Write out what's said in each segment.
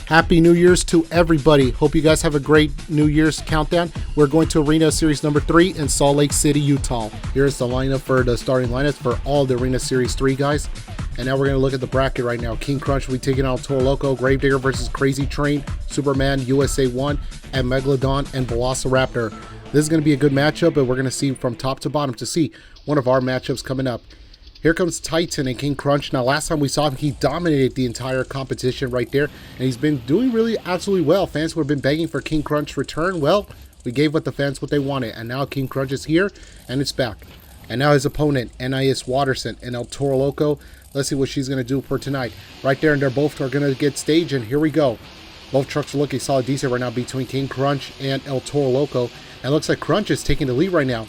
Happy New Year's to everybody. Hope you guys have a great New Year's countdown. We're going to Arena Series number 3 in Salt Lake City, Utah. Here's the lineup for the starting lineups for all the Arena Series 3 guys. And now we're going to look at the bracket right now. King Crunch will be taking on Toro Loco, Gravedigger versus Crazy Train, Superman, USA 1, and Megalodon and Velociraptor. This is going to be a good matchup, but we're going to see from top to bottom to see one of our matchups coming up. Here comes Titan and King Crunch. Now, last time we saw him, he dominated the entire competition right there, and he's been doing really absolutely well. Fans who have been begging for King Crunch return, well, we gave the fans what they wanted, and now King Crunch is here, and it's back. And now his opponent, NIS Watterson and El Toro Loco. Let's see what she's going to do for tonight. Right there, and they're both are going to get staged, and here we go. Both trucks are looking solid decent right now between King Crunch and El Toro Loco. And it looks like Crunch is taking the lead right now.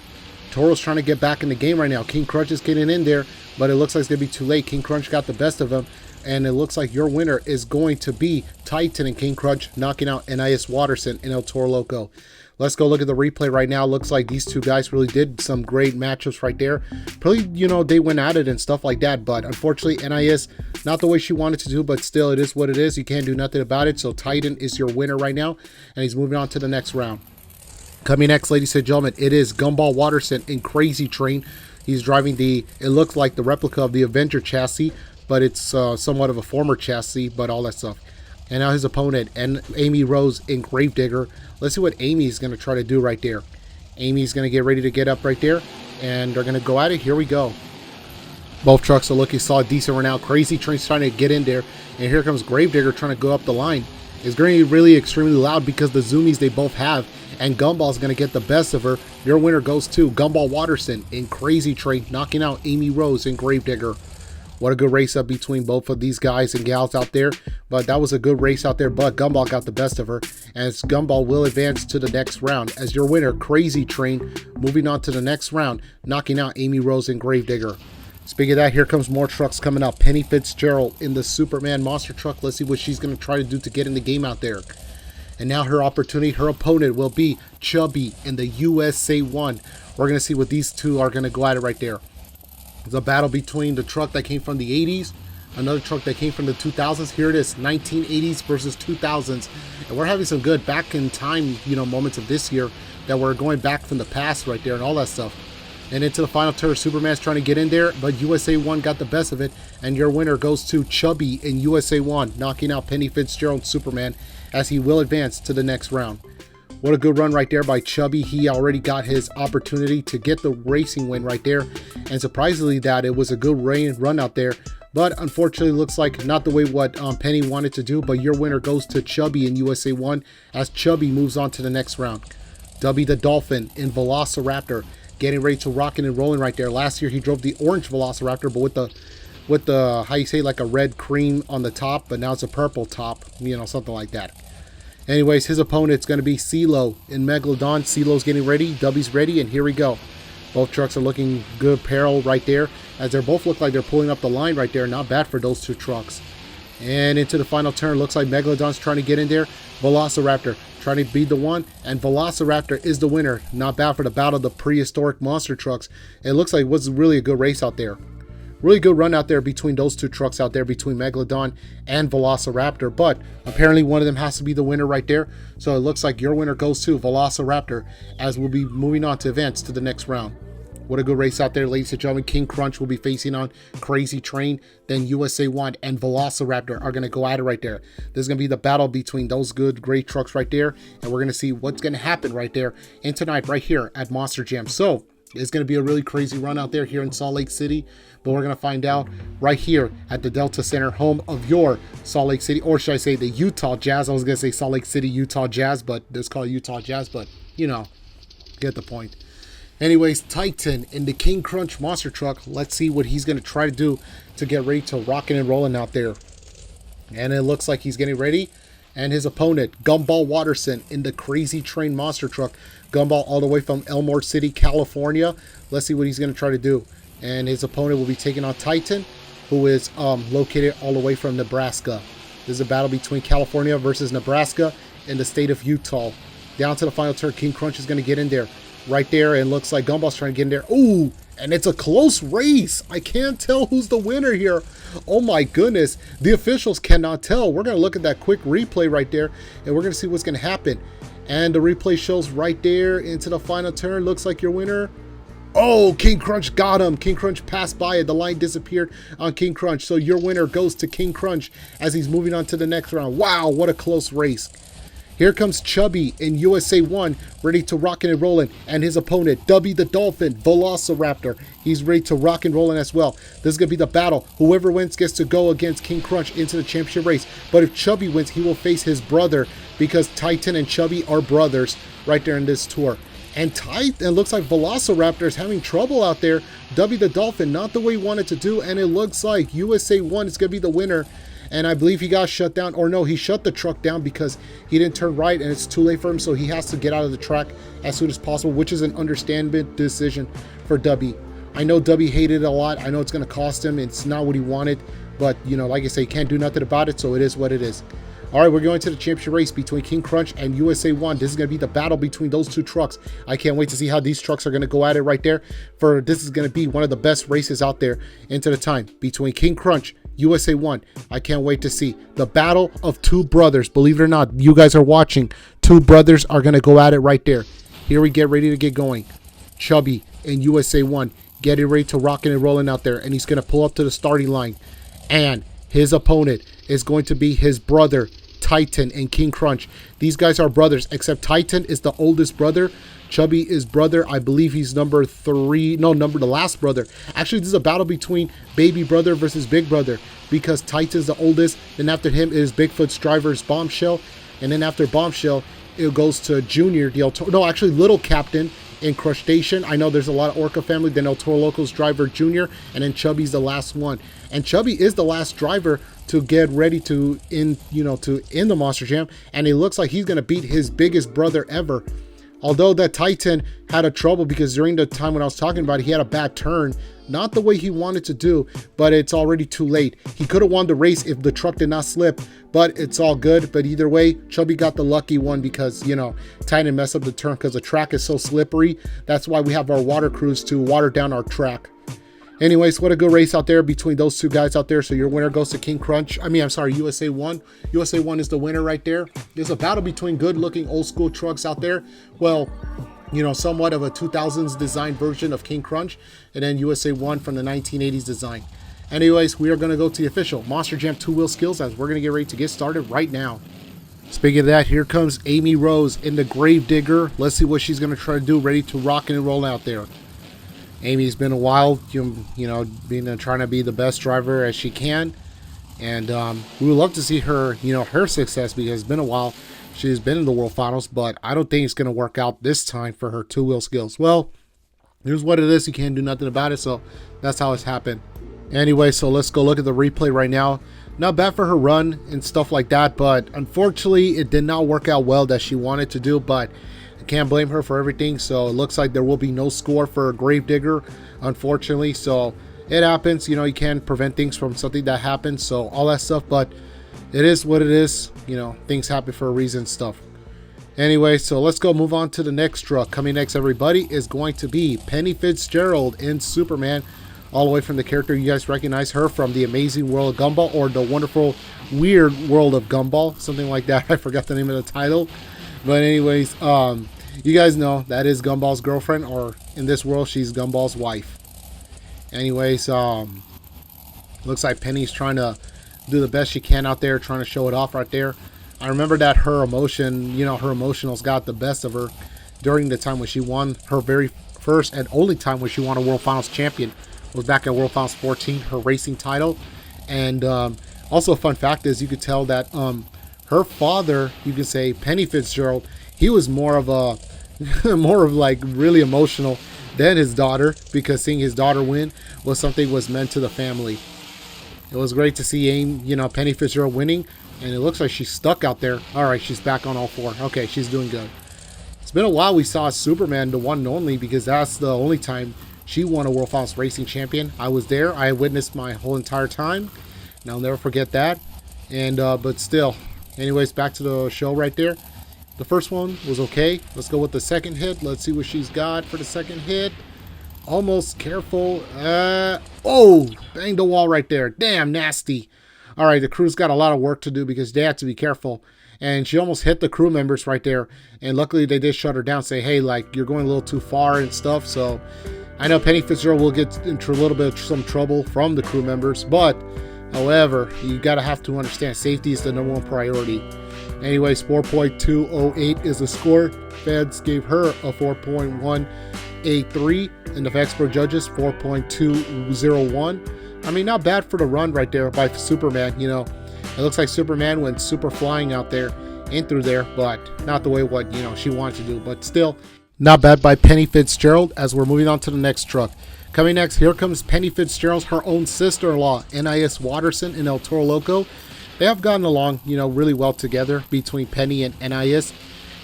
Toro's trying to get back in the game right now. King Crunch is getting in there, but it looks like it's going to be too late. King Crunch got the best of him, and it looks like your winner is going to be Titan and King Crunch knocking out NIS Watterson and El Toro Loco. Let's go look at the replay right now. Looks like these two guys really did some great matchups right there. Probably, they went at it and stuff like that, but unfortunately, NIS, not the way she wanted to do, but still, it is what it is. You can't do nothing about it, so Titan is your winner right now, and he's moving on to the next round. Coming next, ladies and gentlemen, it is Gumball Watterson in Crazy Train. He's driving it looks like the replica of the Avenger chassis, but it's somewhat of a former chassis, but all that stuff. And now his opponent, and Amy Rose in Gravedigger. Let's see what Amy's going to try to do right there. Amy's going to get ready to get up right there, and they're going to go at it. Here we go. Both trucks are looking solid, decent right now. Crazy Train's trying to get in there, and here comes Gravedigger trying to go up the line. It's going to be really extremely loud because the zoomies they both have, and Gumball's going to get the best of her. Your winner goes to Gumball Watterson in Crazy Train, knocking out Amy Rose in Gravedigger. What a good race up between both of these guys and gals out there. But that was a good race out there, but Gumball got the best of her. And Gumball will advance to the next round as your winner, Crazy Train, moving on to the next round, knocking out Amy Rose and Gravedigger. Speaking of that, here comes more trucks coming up. Penny Fitzgerald in the Superman monster truck. Let's see what she's going to try to do to get in the game out there. And now her opportunity, her opponent will be Chubby in the USA 1. We're going to see what these two are going to go at it right there. It's a battle between the truck that came from the 80s, another truck that came from the 2000s. Here it is, 1980s versus 2000s. And we're having some good back in time, moments of this year that we're going back from the past right there and all that stuff. And into the final turn, Superman's trying to get in there, but USA 1 got the best of it. And your winner goes to Chubby in USA 1, knocking out Penny Fitzgerald and Superman as he will advance to the next round. What a good run right there by Chubby. He already got his opportunity to get the racing win right there. And surprisingly that it was a good run out there. But unfortunately looks like not the way what Penny wanted to do. But your winner goes to Chubby in USA 1 as Chubby moves on to the next round. Dubby the Dolphin in Velociraptor, getting ready to rocking and rolling right there. Last year he drove the orange Velociraptor, but with the how you say, like a red cream on the top, but now it's a purple top, something like that. Anyways, his opponent's going to be CeeLo in Megalodon. CeeLo's getting ready, Dubby's ready, and here we go. Both trucks are looking good peril right there, as they both look like they're pulling up the line right there. Not bad for those two trucks. And into the final turn, looks like Megalodon's trying to get in there. Velociraptor trying to beat the one, and Velociraptor is the winner. Not bad for the battle of the prehistoric monster trucks. It looks like it was really a good race out there. Really good run out there between those two trucks out there, between Megalodon and Velociraptor, but apparently one of them has to be the winner right there. So it looks like your winner goes to Velociraptor, as we'll be moving on to advance to the next round. What a good race out there, ladies and gentlemen. King Crunch will be facing on Crazy Train, then USA 1 and Velociraptor are going to go at it right there. This is going to be the battle between those great trucks right there, and we're going to see what's going to happen right there and tonight right here at Monster Jam. So it's going to be a really crazy run out there here in Salt Lake City, but we're going to find out right here at the Delta Center, home of your Salt Lake City, or should I say the Utah Jazz. I was going to say Salt Lake City, Utah Jazz, but it's called Utah Jazz, but get the point. Anyways, Titan in the King Crunch monster truck. Let's see what he's going to try to do to get ready to rocking and rolling out there. And it looks like he's getting ready. And his opponent, Gumball Watterson in the Crazy Train monster truck. Gumball all the way from Elmore City, California. Let's see what he's going to try to do. And his opponent will be taking on Titan, who is located all the way from Nebraska. This is a battle between California versus Nebraska in the state of Utah. Down to the final turn. King Crunch is going to get in there. Right there. And looks like Gumball's trying to get in there. Ooh, and it's a close race. I can't tell who's the winner here. Oh my goodness. The officials cannot tell. We're going to look at that quick replay right there, and we're going to see what's going to happen. And the replay shows right there into the final turn. Looks like your winner. Oh, King Crunch got him. King Crunch passed by it. The line disappeared on King Crunch. So your winner goes to King Crunch as he's moving on to the next round. Wow, what a close race. Here comes Chubby in USA 1, ready to rock and rollin', and his opponent, Dubby the Dolphin, Velociraptor. He's ready to rock and rollin' as well. This is going to be the battle. Whoever wins gets to go against King Crunch into the championship race. But if Chubby wins, he will face his brother, because Titan and Chubby are brothers right there in this tour. And Titan, looks like Velociraptor is having trouble out there. Dubby the Dolphin, not the way he wanted to do, and it looks like USA 1 is going to be the winner. And I believe he got shut down, or no, he shut the truck down because he didn't turn right and it's too late for him, so he has to get out of the track as soon as possible, which is an understandable decision for Dubby. I know Dubby hated it a lot. I know it's going to cost him. It's not what he wanted, but, you know, like I say, he can't do nothing about it, so it is what it is. All right, we're going to the championship race between King Crunch and USA 1. This is going to be the battle between those two trucks. I can't wait to see how these trucks are going to go at it right there. This is going to be one of the best races out there into the time between King Crunch, USA 1. I can't wait to see the battle of two brothers. Believe it or not, you guys are watching. Two brothers are going to go at it right there. Here we get ready to get going. Chubby and USA 1 getting ready to rocking and rolling out there. And he's going to pull up to the starting line. And his opponent is going to be his brother, Titan and King Crunch. These guys are brothers, except Titan is the oldest brother. Chubby is brother. I believe he's number 3. No, the last brother. Actually, this is a battle between baby brother versus big brother, because Titan's the oldest. Then after him is Bigfoot's driver's Bombshell. And then after Bombshell, it goes to Junior, actually Little Captain in Crustacean. I know there's a lot of Orca family. Then El Toro Loco's driver Junior, and then Chubby's the last one. And Chubby is the last driver to get ready to end the Monster Jam, and it looks like he's gonna beat his biggest brother ever. Although that Titan had a trouble, because during the time when I was talking about it, he had a bad turn, not the way he wanted to do, but it's already too late. He could have won the race if the truck did not slip, but it's all good. But either way, Chubby got the lucky one, because, you know, Titan messed up the turn because the track is so slippery. That's why we have our water crews to water down our track. Anyways, what a good race out there between those two guys out there. So your winner goes to King Crunch. USA 1. USA 1 is the winner right there. There's a battle between good-looking old-school trucks out there. Well, you know, somewhat of a 2000s design version of King Crunch, and then USA 1 from the 1980s design. Anyways, we are going to go to the official Monster Jam two-wheel skills, as we're going to get ready to get started right now. Speaking of that, here comes Amy Rose in the Gravedigger. Let's see what she's going to try to do, ready to rock and roll out there. Amy's been a while, trying to be the best driver as she can, and we would love to see her, her success, because it's been a while. She's been in the World Finals, but I don't think it's going to work out this time for her two-wheel skills. Well, here's what it is. You can't do nothing about it, so that's how it's happened. Anyway, so let's go look at the replay right now. Not bad for her run and stuff like that, but unfortunately, it did not work out well that she wanted to do, but can't blame her for everything. So it looks like there will be no score for Gravedigger, unfortunately. So it happens, you can't prevent things from something that happens, so all that stuff, but it is what it is. Things happen for a reason stuff. Anyway, so let's go move on to the next truck. Coming next, everybody, is going to be Penny Fitzgerald in Superman, all the way from the character you guys recognize her from The Amazing World of Gumball, or The Wonderful Weird World of Gumball, something like that. I forgot the name of the title, but anyways, you guys know that is Gumball's girlfriend, or in this world, she's Gumball's wife. Anyways, looks like Penny's trying to do the best she can out there, trying to show it off right there. I remember that her emotion, her emotionals got the best of her during the time when she won her very first and only time when she won a World Finals champion. Was back at World Finals 14, her racing title. And also a fun fact is, you could tell that her father, you could say Penny Fitzgerald, he was more of like really emotional than his daughter, because seeing his daughter win was meant to the family. It was great to see Penny Fitzgerald winning, and it looks like she's stuck out there. All right, she's back on all four. Okay, she's doing good. It's been a while we saw Superman, the one and only, because that's the only time she won a World Finals racing champion. I was there. I witnessed my whole entire time, and I'll never forget that. And but still, anyways, back to the show right there. The first one was okay. Let's go with the second hit. Let's see what she's got for the second hit. Almost careful. Oh, bang the wall right there. Damn, nasty. All right, the crew's got a lot of work to do because they have to be careful. And she almost hit the crew members right there. And luckily they did shut her down, say, hey, like, you're going a little too far and stuff. So I know Penny Fitzgerald will get into a little bit of some trouble from the crew members. But, however, you got to have to understand safety is the #1 priority. Anyways, 4.208 is the score. Feds gave her a 4.183. And the expert judges, 4.201. I mean, not bad for the run right there by Superman, you know. It looks like Superman went super flying out there and through there, but not the way what, you know, she wanted to do. But still, not bad by Penny Fitzgerald as we're moving on to the next truck. Coming next, here comes Penny Fitzgerald's her own sister-in-law, NIS Watterson and El Toro Loco. They have gotten along, you know, really well together between Penny and NIS,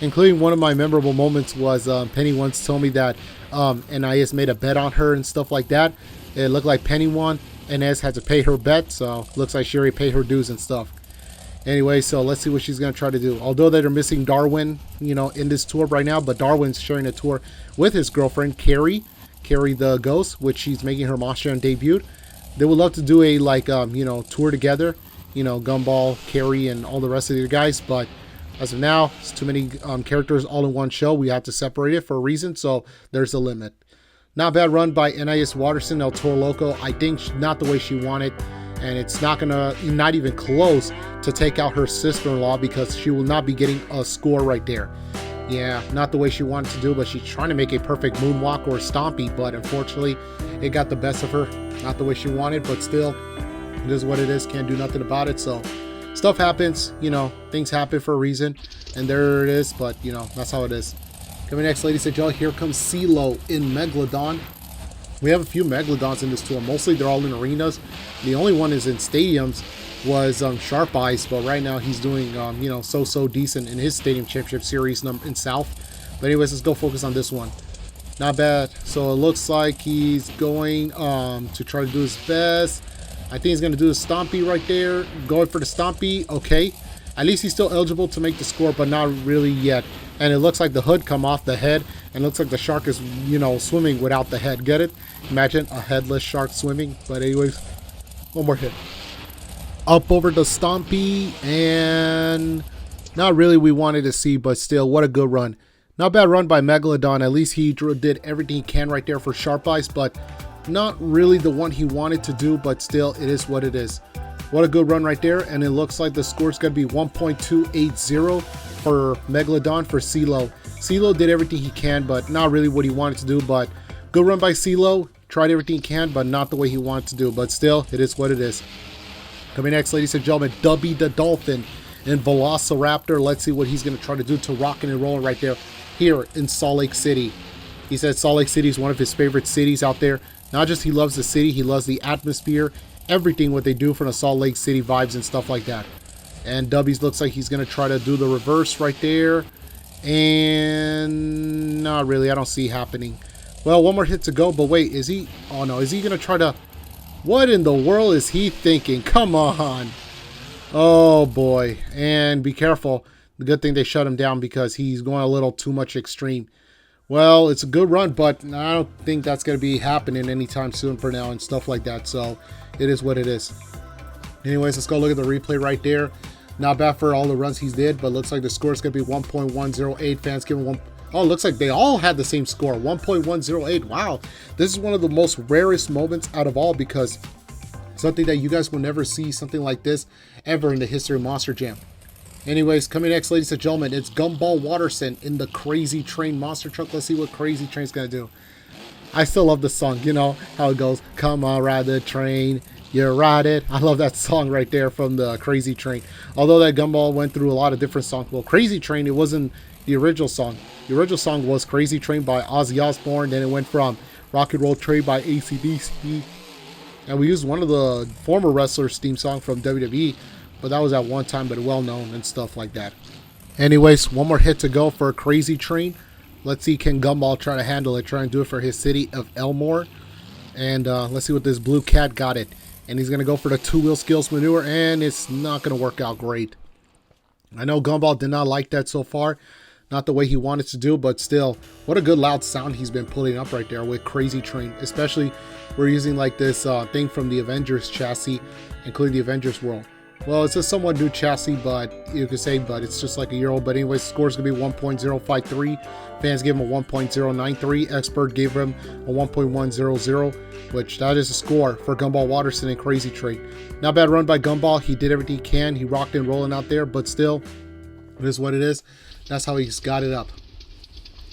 including one of my memorable moments was Penny once told me that NIS made a bet on her and stuff like that. It looked like Penny won. NIS had to pay her bet, so looks like she already paid her dues and stuff. Anyway, so let's see what she's going to try to do. Although they're missing Darwin, you know, in this tour right now, but Darwin's sharing a tour with his girlfriend, Carrie the Ghost, which she's making her Monster debut. They would love to do a, like, you know, tour together, you know, Gumball, Carrie, and all the rest of the guys, but as of now, it's too many characters all in one show. We have to separate it for a reason, so there's a limit. Not bad run by NIS Watterson, El Toro Loco. I think not the way she wanted, and it's not even close to take out her sister-in-law because she will not be getting a score right there. Yeah, not the way she wanted to do, but she's trying to make a perfect moonwalk or stompy, but unfortunately, it got the best of her. Not the way she wanted, but still, it is what it is. Can't do nothing about it, so stuff happens, you know, things happen for a reason, and there it is, but, you know, that's how it is. Coming next, ladies and gentlemen, here comes CeeLo in Megalodon. We have a few Megalodons in this tour. Mostly they're all in arenas. The only one is in stadiums was Sharp Eyes, but right now he's doing, you know, so decent in his Stadium Championship Series in South. But anyways, let's go focus on this one. Not bad. So it looks like he's going to try to do his best. I think he's going to do the Stompy right there. Going for the Stompy. Okay. At least he's still eligible to make the score, but not really yet. And it looks like the hood come off the head, and looks like the shark is, you know, swimming without the head. Get it? Imagine a headless shark swimming. But anyways, one more hit. Up over the Stompy, and not really we wanted to see, but still, what a good run. Not bad run by Megalodon. At least he did everything he can right there for Sharp Eyes, but not really the one he wanted to do, but still, it is what it is. What a good run right there, and it looks like the score's going to be 1.280 for Megalodon for CeeLo. CeeLo did everything he can, but not really what he wanted to do, but good run by CeeLo. Tried everything he can, but not the way he wanted to do, but still, it is what it is. Coming next, ladies and gentlemen, Dubby the Dolphin in Velociraptor. Let's see what he's going to try to do to rockin' and rollin' right there here in Salt Lake City. He said Salt Lake City is one of his favorite cities out there. Not just he loves the city, he loves the atmosphere, everything what they do for the Salt Lake City vibes and stuff like that. And Dubbies looks like he's going to try to do the reverse right there. And not really, I don't see happening. Well, one more hit to go, but wait, is he? Oh no, is he going to try to? What in the world is he thinking? Come on. Oh boy. And be careful. The good thing they shut him down because he's going a little too much extreme. Well, it's a good run, but I don't think that's going to be happening anytime soon for now and stuff like that. So it is what it is. Anyways, let's go look at the replay right there. Not bad for all the runs he's did, but looks like the score is going to be 1.108. Fans giving one. Oh, it looks like they all had the same score, 1.108. Wow. This is one of the most rarest moments out of all because something that you guys will never see something like this ever in the history of Monster Jam. Anyways, coming next, ladies and gentlemen, it's Gumball Watterson in the Crazy Train monster truck. Let's see what Crazy Train's going to do. I still love the song. You know how it goes. Come on, ride the train. You ride it. I love that song right there from the Crazy Train. Although that Gumball went through a lot of different songs. Well, Crazy Train, it wasn't the original song. The original song was Crazy Train by Ozzy Osbourne. Then it went from Rock and Roll Train by AC/DC. And we used one of the former wrestlers' theme song from WWE. But that was at one time, but well known and stuff like that. Anyways, one more hit to go for Crazy Train. Let's see, can Gumball try to handle it, try and do it for his city of Elmore. And let's see what this blue cat got it. And he's going to go for the two-wheel skills maneuver, and it's not going to work out great. I know Gumball did not like that so far. Not the way he wanted to do, but still, what a good loud sound he's been pulling up right there with Crazy Train. Especially, we're using like this thing from the Avengers chassis, including the Avengers world. Well, it's a somewhat new chassis, but you could say, but it's just like a year old. But anyways, score's gonna be 1.053. Fans gave him a 1.093. Expert gave him a 1.100, which that is a score for Gumball Watterson and Crazy Train. Not bad run by Gumball. He did everything he can. He rocked and rolling out there, but still, it is what it is. That's how he's got it up.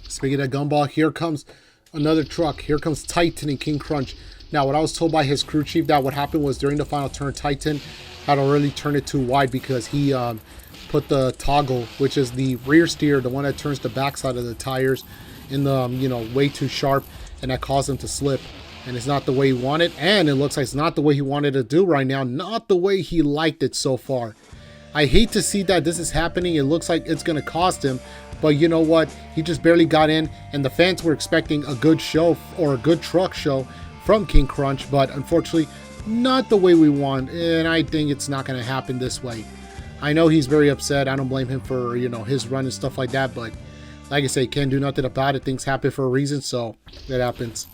Speaking of Gumball, here comes another truck. Here comes Titan and King Crunch. Now, what I was told by his crew chief, that what happened was during the final turn, Titan had already turned it too wide because he put the toggle, which is the rear steer, the one that turns the backside of the tires, in the way too sharp, and that caused him to slip. And it's not the way he wanted, and it looks like it's not the way he wanted to do right now. Not the way he liked it so far. I hate to see that this is happening. It looks like it's going to cost him. But you know what? He just barely got in. And the fans were expecting a good show or a good truck show from King Crunch. But unfortunately, not the way we want. And I think it's not going to happen this way. I know he's very upset. I don't blame him for, his run and stuff like that. But like I say, can't do nothing about it. Things happen for a reason. So that happens.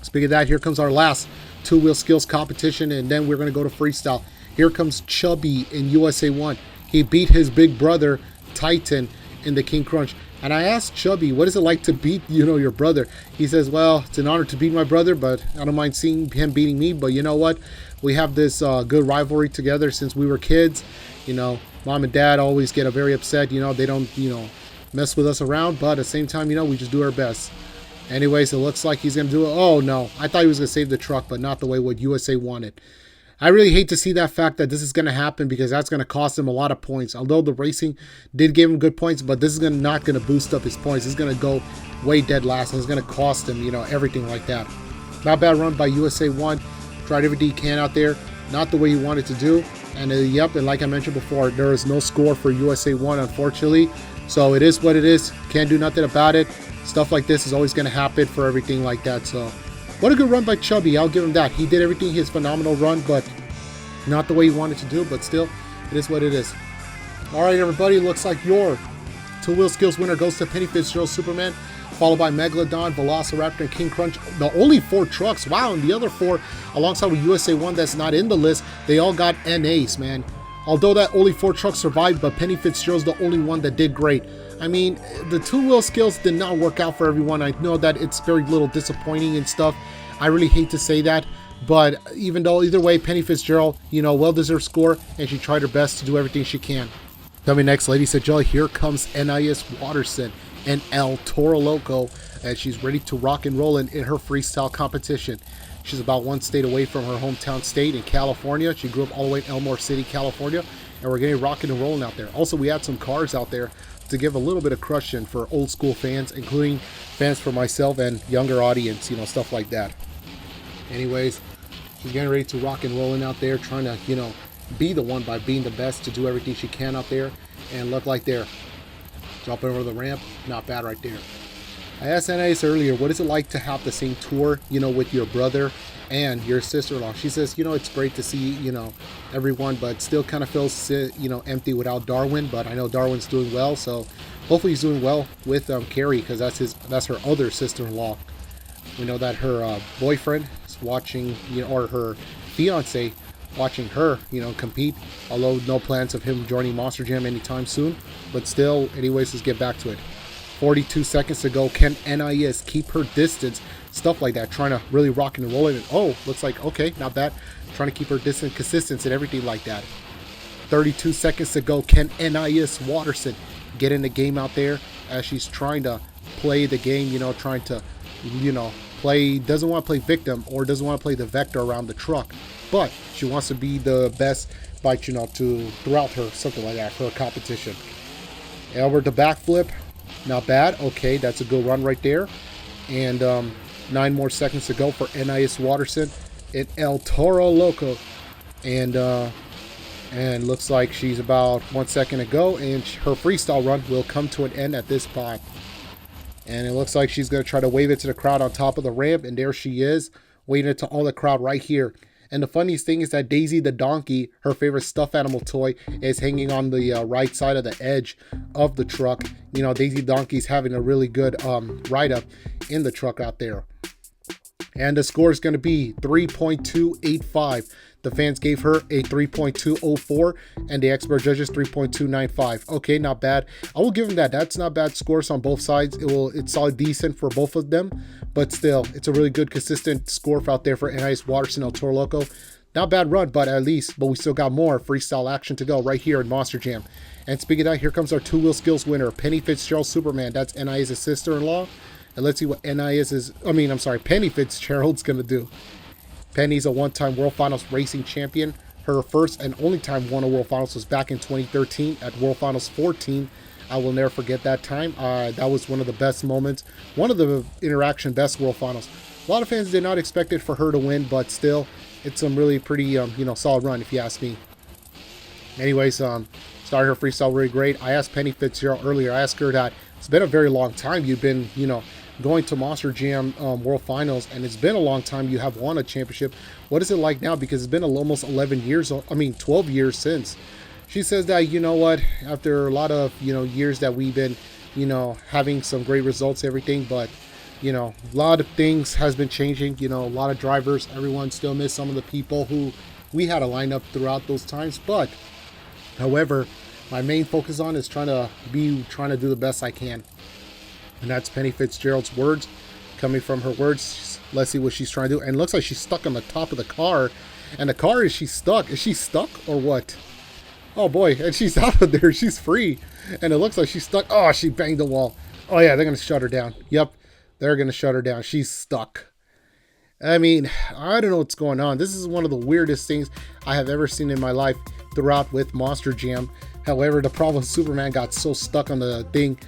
Speaking of that, here comes our last two-wheel skills competition. And then we're going to go to freestyle. Here comes Chubby in USA 1. He beat his big brother, Titan, in the King Crunch. And I asked Chubby, what is it like to beat, your brother? He says, well, it's an honor to beat my brother, but I don't mind seeing him beating me. But you know what? We have this good rivalry together since we were kids. Mom and dad always get very upset. They don't, mess with us around. But at the same time, we just do our best. Anyways, it looks like he's going to do it. Oh, no. I thought he was going to save the truck, but not the way what USA wanted. I really hate to see that fact that this is going to happen because that's going to cost him a lot of points. Although the racing did give him good points, but this is not going to boost up his points. It's going to go way dead last, and it's going to cost him, everything like that. Not bad run by USA 1. Tried everything he can out there. Not the way he wanted to do. And yep, and like I mentioned before, there is no score for USA 1, unfortunately. So it is what it is. Can't do nothing about it. Stuff like this is always going to happen for everything like that. So what a good run by Chubby. I'll give him that. He did everything, his phenomenal run, but not the way he wanted to do. But still, it is what it is. All right, everybody. Looks like your two-wheel skills winner goes to Penny Fitzgerald Superman, followed by Megalodon, Velociraptor, and King Crunch. The only 4 trucks. Wow, and the other 4, alongside with USA 1 that's not in the list, they all got NAs, man. Although that only 4 trucks survived, but Penny Fitzgerald's the only one that did great. I mean, the two-wheel skills did not work out for everyone. I know that it's very little disappointing and stuff. I really hate to say that. But even though, either way, Penny Fitzgerald, well-deserved score, and she tried her best to do everything she can. Coming next, ladies and gentlemen, here comes NIS Watterson and El Toro Loco, as she's ready to rock and roll in her freestyle competition. She's about 1 state away from her hometown state in California. She grew up all the way in Elmore City, California, and we're getting rocking and rolling out there. Also, we had some cars out there to give a little bit of crushing for old school fans, including fans for myself and younger audience, stuff like that. Anyways, she's getting ready to rock and rolling out there, trying to, be the one by being the best to do everything she can out there. And look like there, jumping over the ramp, not bad right there. I asked Anais earlier, what is it like to have the same tour, with your brother and your sister-in-law? She says, it's great to see, everyone, but still kind of feels, empty without Darwin. But I know Darwin's doing well, so hopefully he's doing well with Carrie, because that's her other sister-in-law. We know that her boyfriend is watching, or her fiance watching her, compete. Although no plans of him joining Monster Jam anytime soon. But still, anyways, let's get back to it. 42 seconds to go. Can NIS keep her distance? Stuff like that. Trying to really rock and roll it. And oh, looks like, okay, not bad. Trying to keep her distance, consistency, and everything like that. 32 seconds to go. Can NIS Watterson get in the game out there as she's trying to play the game, trying to, play, doesn't want to play victim or doesn't want to play the vector around the truck, but she wants to be the best by, to throughout her, something like that, for a competition. Over the backflip, not bad. Okay, that's a good run right there. And 9 more seconds to go for NIS Watterson and El Toro Loco. And looks like she's about 1 second to go, and her freestyle run will come to an end at this spot. And it looks like she's going to try to wave it to the crowd on top of the ramp, and there she is, waving it to all the crowd right here And the funniest thing is that Daisy the donkey, her favorite stuffed animal toy, is hanging on the right side of the edge of the truck. You know, Daisy the donkey's having a really good ride up in the truck out there. And the score is going to be 3.285. The fans gave her a 3.204 and the expert judges 3.295. Okay, not bad. I will give them that. That's not bad scores on both sides. It's all decent for both of them, but still, it's a really good consistent score out there for NIS Watterson El Toro Loco. Not bad run, but we still got more freestyle action to go right here in Monster Jam. And speaking of that, here comes our two-wheel skills winner, Penny Fitzgerald Superman. That's NIS' sister-in-law. And let's see what Penny Fitzgerald's gonna do. Penny's a one-time World Finals racing champion. Her first and only time won a World Finals was back in 2013 at World Finals 14. I will never forget that time. That was one of the best moments. One of the interaction best World Finals. A lot of fans did not expect it for her to win, but still, it's some really pretty, solid run if you ask me. Anyways, started her freestyle really great. I asked Penny Fitzgerald earlier. I asked her that it's been a very long time you've been, going to Monster Jam World Finals, and it's been a long time you have won a championship. What is it like now? Because it's been almost 12 years since. She says that, you know what, after a lot of, years that we've been, having some great results, everything, but, a lot of things has been changing, a lot of drivers, everyone still miss some of the people who we had a lineup throughout those times, but, however, my main focus on is trying to do the best I can. And that's Penny Fitzgerald's words, coming from her words. Let's see what she's trying to do. And it looks like she's stuck on the top of the car. And the car, is she stuck? Is she stuck or what? Oh boy, and she's out of there. She's free. And it looks like she's stuck. Oh, she banged the wall. Oh yeah, they're going to shut her down. Yep, they're going to shut her down. She's stuck. I mean, I don't know what's going on. This is one of the weirdest things I have ever seen in my life throughout with Monster Jam. However, the problem, Superman got so stuck on the thing.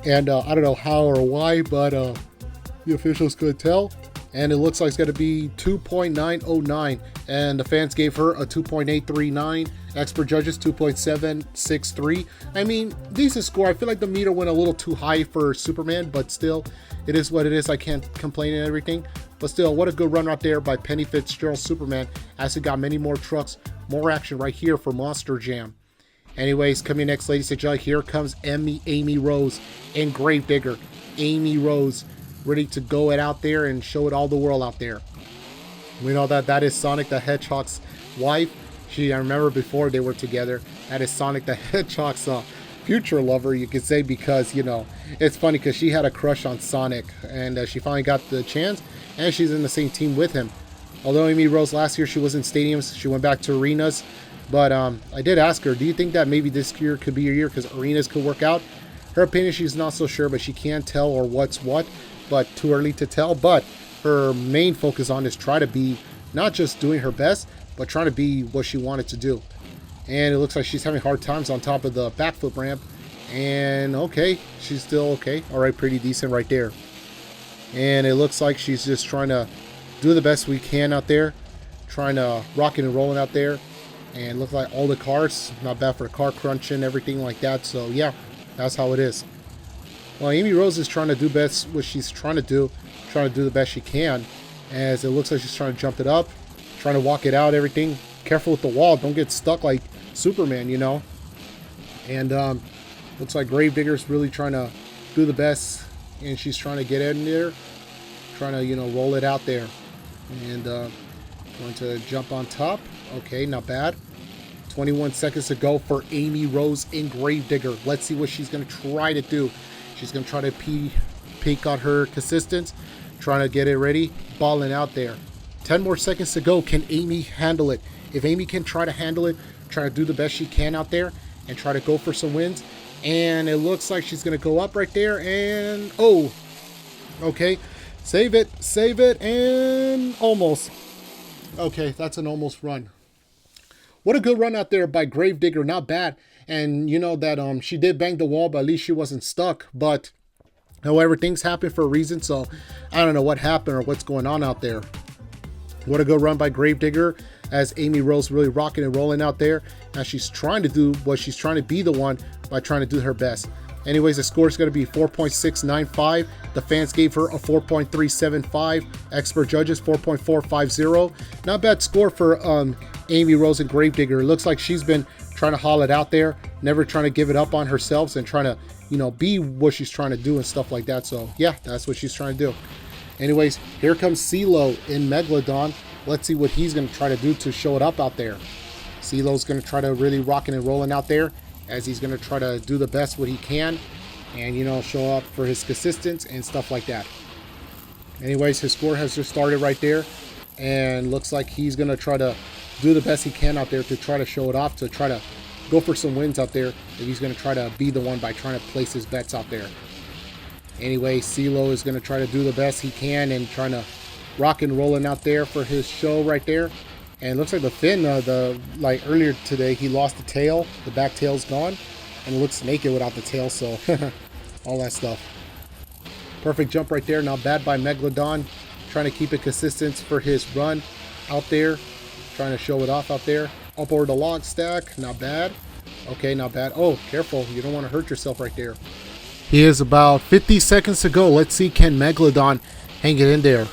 And I don't know how or why, but the officials could tell. And it looks like it's going to be 2.909. And the fans gave her a 2.839. Expert judges 2.763. I mean, decent score. I feel like the meter went a little too high for Superman, but still, it is what it is. I can't complain and everything. But still, what a good run out there by Penny Fitzgerald Superman, as it got many more trucks, more action right here for Monster Jam. Anyways, coming next, ladies and gentlemen, here comes Amy Rose and Gravedigger. Amy Rose, ready to go it out there and show it all the world out there. We know that is Sonic the Hedgehog's wife. I remember before they were together. That is Sonic the Hedgehog's future lover, you could say, because, it's funny because she had a crush on Sonic, and she finally got the chance, and she's in the same team with him. Although Amy Rose last year, she was in stadiums, she went back to arenas. But I did ask her, do you think that maybe this year could be your year because arenas could work out? Her opinion, she's not so sure, but she can't tell or what's what, but too early to tell. But her main focus on is try to be not just doing her best, but trying to be what she wanted to do. And it looks like she's having hard times on top of the backflip ramp. And okay, she's still okay. All right, pretty decent right there. And it looks like she's just trying to do the best we can out there, trying to rock it and rolling out there. And look like all the cars, not bad for the car crunch and everything like that. So yeah, that's how it is. Well, Amy Rose is trying to do best what she's trying to do the best she can. As it looks like she's trying to jump it up, trying to walk it out, everything. Careful with the wall, don't get stuck like Superman, And looks like Gravedigger's really trying to do the best, and she's trying to get in there, trying to roll it out there, and going to jump on top. Okay, not bad. 21 seconds to go for Amy Rose in Gravedigger. Let's see what she's going to try to do. She's going to try to peek on her consistence, trying to get it ready, balling out there. 10 more seconds to go. Can Amy handle it? If Amy can try to handle it, try to do the best she can out there, and try to go for some wins. And it looks like she's going to go up right there, and oh, okay. Save it, and almost. Okay, that's an almost run. What a good run out there by Gravedigger, not bad. And that she did bang the wall, but at least she wasn't stuck. But however, things happen for a reason, so I don't know what happened or what's going on out there. What a good run by Gravedigger, as Amy Rose really rocking and rolling out there, as she's trying to do what she's trying to be the one by trying to do her best. Anyways, the score is going to be 4.695. The fans gave her a 4.375. Expert judges 4.450. Not bad score for Amy Rose and Gravedigger. It looks like she's been trying to haul it out there, never trying to give it up on herself and trying to, you know, be what she's trying to do and stuff like that. So yeah, that's what she's trying to do. Anyways, here comes CeeLo in Megalodon. Let's see what he's going to try to do to show it up out there. CeeLo's going to try to really rocking and rolling out there, as he's going to try to do the best what he can and, you know, show up for his consistence and stuff like that. Anyways, his score has just started right there, and looks like he's going to try to do the best he can out there to try to show it off, to try to go for some wins out there. If he's going to try to be the one by trying to place his bets out there. Anyway, CeeLo is going to try to do the best he can and trying to rock and rolling out there for his show right there. And it looks like the fin, like earlier today, he lost the tail. The back tail's gone, and it looks naked without the tail. So all that stuff. Perfect jump right there. Not bad by Megalodon, trying to keep it consistent for his run out there, trying to show it off out there. Up over the log stack, not bad. Okay, not bad. Oh, careful, you don't want to hurt yourself right there. He is about 50 seconds to go. Let's see, can Megalodon hang it in there?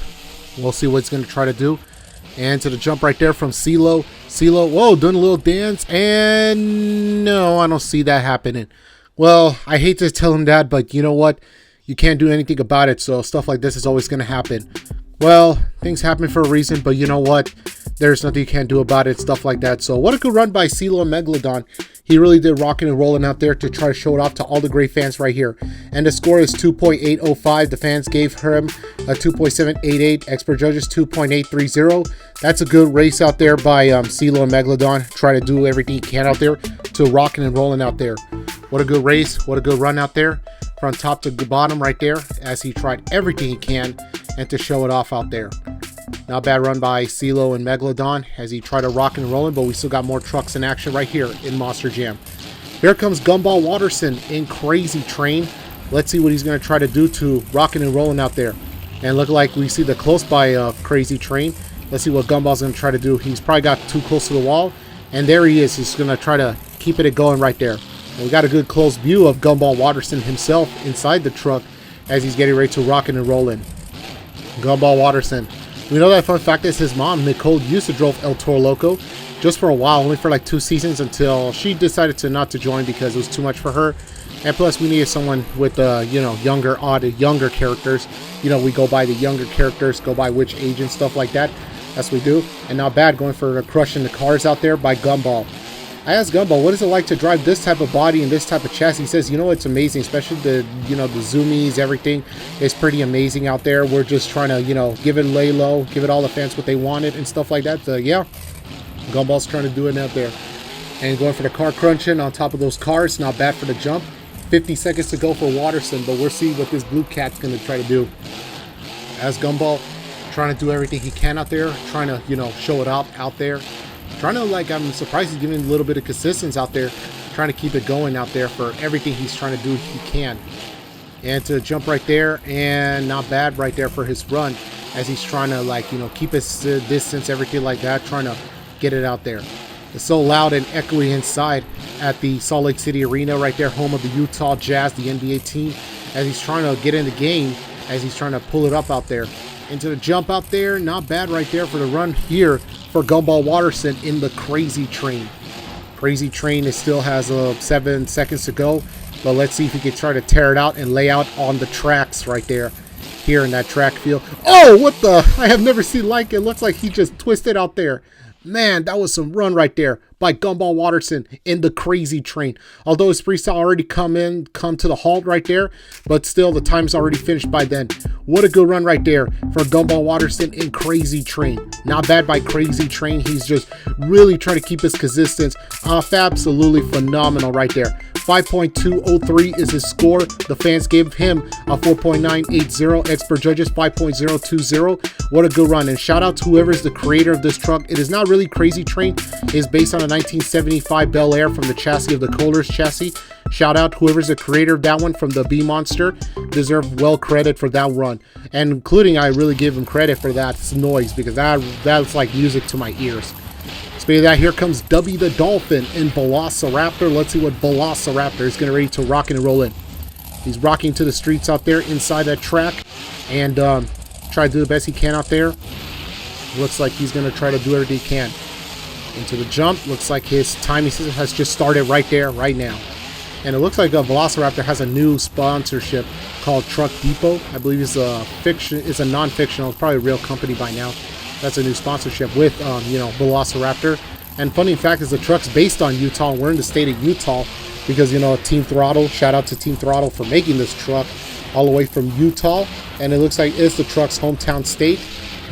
We'll see what he's going to try to do. And to the jump right there from CeeLo. CeeLo, whoa, doing a little dance. And no, I don't see that happening. Well, I hate to tell him that, but you know what? You can't do anything about it. So stuff like this is always going to happen. Well, things happen for a reason, but you know what? There's nothing you can do about it, stuff like that. So what a good run by CeeLo and Megalodon. He really did rocking and rolling out there to try to show it off to all the great fans right here. And the score is 2.805. The fans gave him a 2.788. Expert judges 2.830. That's a good race out there by CeeLo and Megalodon. Try to do everything he can out there to rocking and rolling out there. What a good race. What a good run out there. From top to bottom right there, as he tried everything he can and to show it off out there. Not bad run by CeeLo and Megalodon as he tried to rock and roll, but we still got more trucks in action right here in Monster Jam. Here comes Gumball Watterson in Crazy Train. Let's see what he's going to try to do to rocking and rolling out there. And look like we see the close by Crazy Train. Let's see what Gumball's going to try to do. He's probably got too close to the wall. And there he is. He's going to try to keep it going right there. And we got a good close view of Gumball Watterson himself inside the truck as he's getting ready to rock and roll in. Gumball Watterson. We know that fun fact is his mom, Nicole, used to drive El Toro Loco just for a while, only for like 2 seasons until she decided to not to join because it was too much for her. And plus we needed someone with, you know, younger characters. You know, we go by the younger characters, go by which age and stuff like that. That's what we do. And not bad going for crushing the cars out there by Gumball. I asked Gumball, what is it like to drive this type of body and this type of chassis? He says, you know, it's amazing, especially the, you know, the zoomies, everything is pretty amazing out there. We're just trying to, you know, give it lay low, give it all the fans what they wanted and stuff like that. So, yeah, Gumball's trying to do it out there. And going for the car crunching on top of those cars, not bad for the jump. 50 seconds to go for Watterson, but we'll see what this blue cat's going to try to do. As Gumball trying to do everything he can out there, trying to, you know, show it out there. Trying to, like, I'm surprised he's giving a little bit of consistency out there, trying to keep it going out there for everything he's trying to do he can. And to jump right there, and not bad right there for his run as he's trying to, like, you know, keep his distance, everything like that, trying to get it out there. It's so loud and echoey inside at the Salt Lake City Arena right there, home of the Utah Jazz, the NBA team, as he's trying to get in the game, as he's trying to pull it up out there. Into the jump out there, not bad right there for the run here for Gumball Watterson in the Crazy Train. Crazy Train still has 7 seconds to go, but let's see if he can try to tear it out and lay out on the tracks right there, here in that track field. Oh, what the? I have never seen like it. Looks like he just twisted out there. Man, that was some run right there by Gumball Watterson in the Crazy Train. Although his freestyle already come to the halt right there, but still the time's already finished by then. What a good run right there for Gumball Watterson in Crazy Train. Not bad by Crazy Train. He's just really trying to keep his consistency off. Absolutely phenomenal right there. 5.203 is his score. The fans gave him a 4.980. Expert judges 5.020. What a good run. And shout out to whoever is the creator of this truck. It is not really Crazy Train. It is based on a 1975 Bel Air from the chassis of the Colders chassis. Shout out whoever's the creator of that one from the beammonster. Deserve well credit for that run. And including, I really give him credit for that noise because that's like music to my ears. Speaking of that, here comes W the Dolphin in Bqlistic. Let's see what Bqlistic is going to ready to rock and roll in. He's rocking to the streets out there inside that track, and try to do the best he can out there. Looks like he's going to try to do everything he can. Into the jump. Looks like his timing system has just started right there, right now. And it looks like Velociraptor has a new sponsorship called Truck Depot. I believe it's a fiction. It's a non-fictional. It's probably a real company by now. That's a new sponsorship with you know, Velociraptor. And funny fact is the truck's based on Utah. We're in the state of Utah because, you know, Team Throttle. Shout out to Team Throttle for making this truck all the way from Utah. And it looks like it's the truck's hometown state.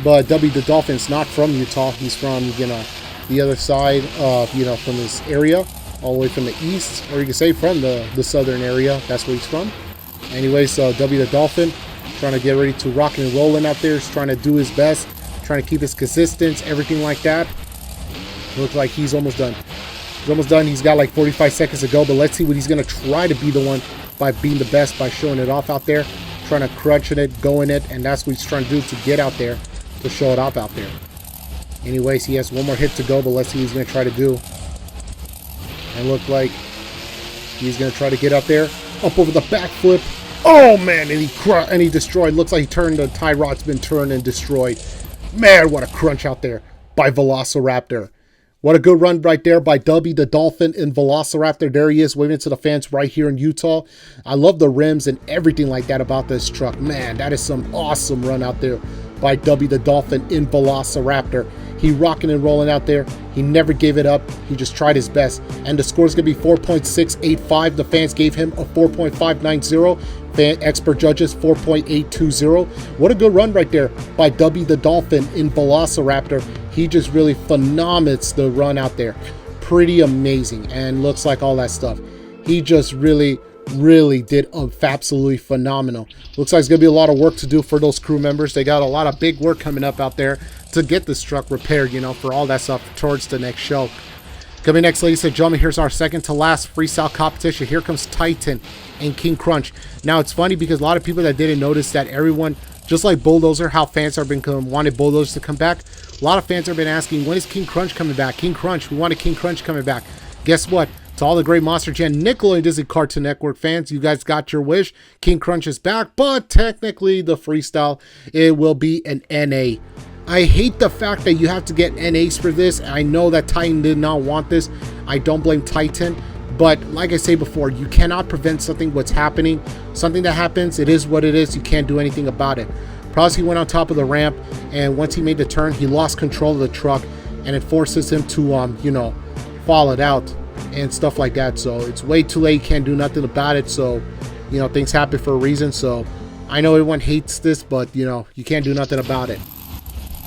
But W the Dolphin's not from Utah. He's from, you know, the other side of, you know, from his area, all the way from the east, or you can say from the southern area. That's where he's from. Anyways, W the Dolphin trying to get ready to rock and rolling out there. He's trying to do his best, trying to keep his consistency, everything like that. Looks like he's almost done. He's almost done. He's got like 45 seconds to go, but let's see what he's going to try to be the one by being the best, by showing it off out there, trying to crunch it, go in it, and that's what he's trying to do to get out there, to show it off out there. Anyways, he has one more hit to go, but let's see what he's going to try to do. And look like he's going to try to get up there, up over the backflip. Oh, man, and he destroyed. Looks like he turned, the tie rod's been turned and destroyed. Man, what a crunch out there by Velociraptor. What a good run right there by W the Dolphin and Velociraptor. There he is, waving to the fans right here in Utah. I love the rims and everything like that about this truck. Man, that is some awesome run out there by W the Dolphin in Bqlistic. He rocking and rolling out there. He never gave it up. He just tried his best. And the score is going to be 4.685. The fans gave him a 4.590. Expert judges 4.820. What a good run right there by W the Dolphin in Bqlistic. He just really phenomenals the run out there. Pretty amazing. And looks like all that stuff. He just really did absolutely phenomenal. Looks like it's going to be a lot of work to do for those crew members. They got a lot of big work coming up out there to get this truck repaired, you know, for all that stuff towards the next show. Coming next, ladies and gentlemen, here's our second to last freestyle competition. Here comes Titan and King Crunch. Now, it's funny because a lot of people that didn't notice that everyone, just like Bulldozer, how fans have been wanted Bulldozer to come back, a lot of fans have been asking, when is King Crunch coming back? King Crunch, we wanted King Crunch coming back. Guess what? To all the great Monster Jam, Nickelodeon, Disney Cartoon Network fans, you guys got your wish. King Crunch is back, but technically the freestyle, it will be an NA. I hate the fact that you have to get NAs for this. I know that Titan did not want this. I don't blame Titan, but like I say before, you cannot prevent something what's happening. Something that happens, it is what it is. You can't do anything about it. Prosky went on top of the ramp, and once he made the turn, he lost control of the truck, and it forces him to, you know, fall it out and stuff like that. So it's way too late. You can't do nothing about it. So, you know, things happen for a reason. So I know everyone hates this, but, you know, you can't do nothing about it.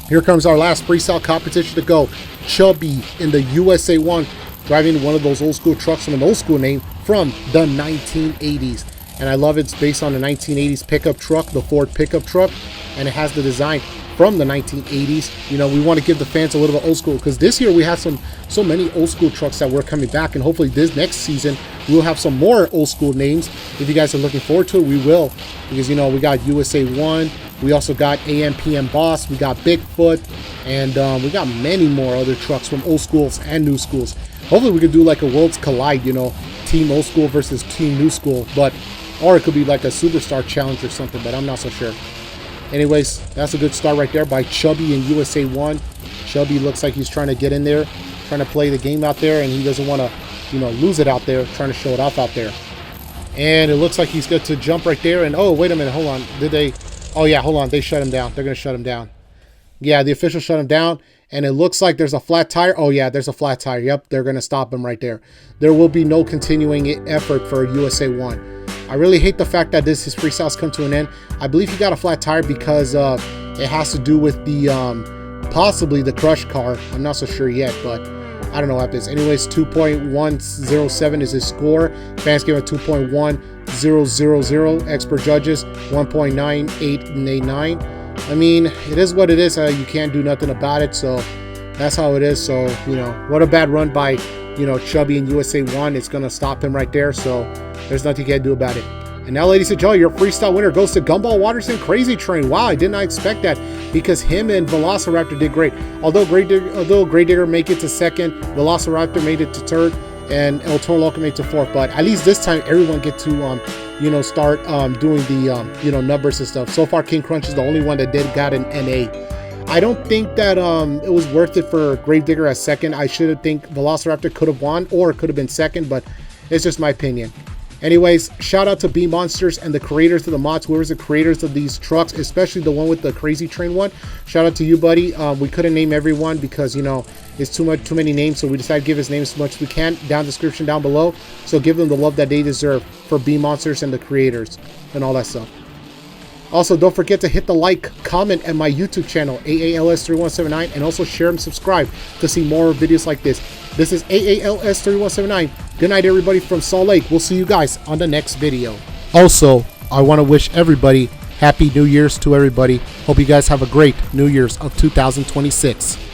Here comes our last freestyle competition to go. Chubby in the USA 1, driving one of those old school trucks from an old school name from the 1980s. And I love it's based on the 1980s pickup truck, the Ford pickup truck, and it has the design from the 1980s. You know, we want to give the fans a little bit old school because this year we have so many old school trucks that were coming back, and hopefully this next season we'll have some more old school names. If you guys are looking forward to it, we will, because, you know, we got USA 1, we also got AM/PM Boss, we got Bigfoot, and we got many more other trucks from old schools and new schools. Hopefully we could do like a Worlds Collide, you know, Team Old School versus Team New School, or it could be like a Superstar Challenge or something, but I'm not so sure. Anyways, that's a good start right there by Chubby in USA 1. Chubby looks like he's trying to get in there, trying to play the game out there, and he doesn't want to, you know, lose it out there, trying to show it off out there. And it looks like he's good to jump right there. And oh, wait a minute, hold on. Did they? Oh yeah, hold on. They shut him down. They're going to shut him down. Yeah, the officials shut him down. And it looks like there's a flat tire. Oh yeah, there's a flat tire. Yep, they're going to stop him right there. There will be no continuing effort for USA 1. I really hate the fact that his freestyles come to an end. I believe he got a flat tire because it has to do with the possibly the crush car. I'm not so sure yet, but I don't know what happens. Anyways, 2.107 is his score. Fans give it 2.1000. Expert judges 1.9889. I mean, it is what it is. You can't do nothing about it. So that's how it is. So, you know, what a bad run by, you know, Chubby in USA 1. It's going to stop him right there. So there's nothing you can do about it. And now, ladies and gentlemen, your freestyle winner goes to Gumball Watterson Crazy Train. Wow, I did not expect that because him and Velociraptor did great. Although Grey Digger made it to second, Velociraptor made it to third, and El Toro Loco made it to fourth. But at least this time, everyone get to you know, start doing the you know, numbers and stuff. So far, King Crunch is the only one that got an NA. I don't think that it was worth it for Gravedigger as second. I should have think Velociraptor could have won or could have been second, but it's just my opinion. Anyways, shout out to Beammonsters and the creators of the mods, whoever's the creators of these trucks, especially the one with the Crazy Train one. Shout out to you, buddy. We couldn't name everyone because, you know, it's too many names, so we decided to give his names as much as we can. Down description down below. So give them the love that they deserve for Beammonsters and the creators and all that stuff. Also, don't forget to hit the like, comment at my YouTube channel, AALS3179, and also share and subscribe to see more videos like this. This is AALS3179. Good night, everybody from Salt Lake. We'll see you guys on the next video. Also, I want to wish everybody Happy New Year's to everybody. Hope you guys have a great New Year's of 2026.